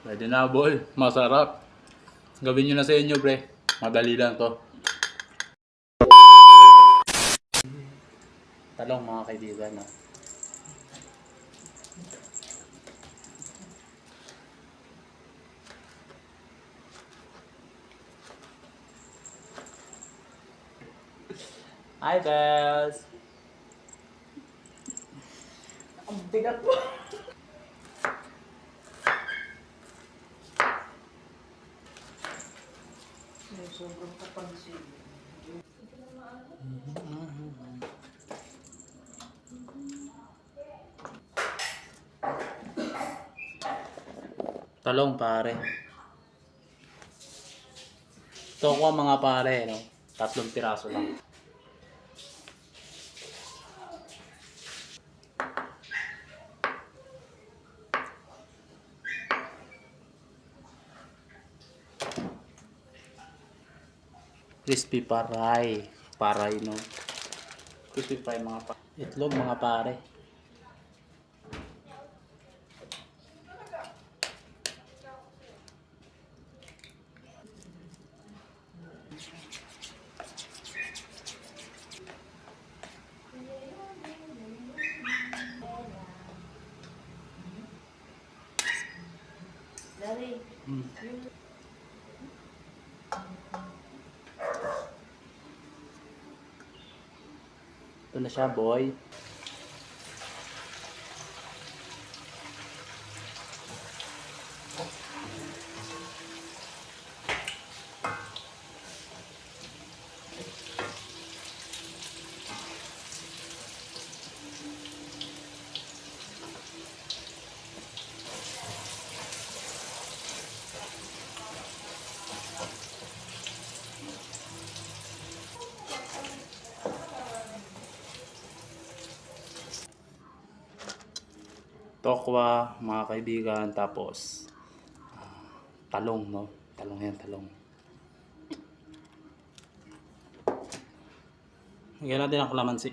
Pwede na, boy. Masarap. Gawin nyo na sa inyo, pre. Madali lang to. Talong, mga kaibigan, no? Hi, guys! Ang bigat mo. May sobrang kapansin. Talong, pare. Tokwa, mga pare, no? 3 piraso lang. Crispy paray. Paray, no? Crispy fry, mga pare. Itlog, mga pare. Dari. Ito na siya, boy. Tokwa, mga kaibigan, tapos talong, no? Talong yan, talong. Lagyan natin ang kalamansi.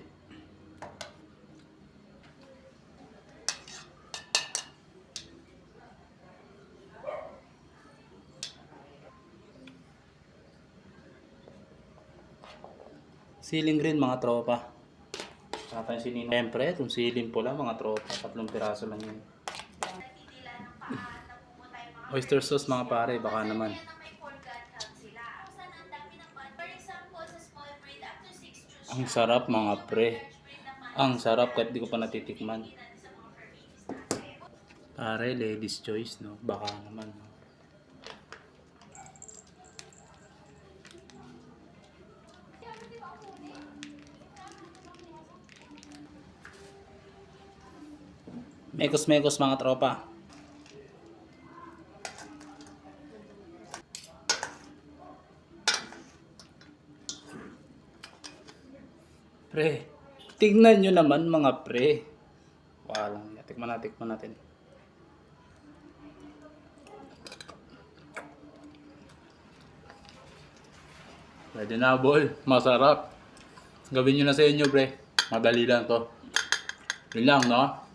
Siling green, mga tropa. Saka yung sinino. Siyempre, itong siling pula, mga tropa. 3 piraso lang yun. Oyster sauce, mga pare, baka naman. Ang sarap, mga pre. Ang sarap kahit di ko pa natitikman. Pare, ladies choice, no? Baka naman, no? Mekos-mekos, mga tropa. Pre, tignan nyo naman, mga pre. Walang, tikman natin. Pwede na, boy. Masarap. Gawin nyo na sa inyo, pre. Madali lang to. Yun lang, no?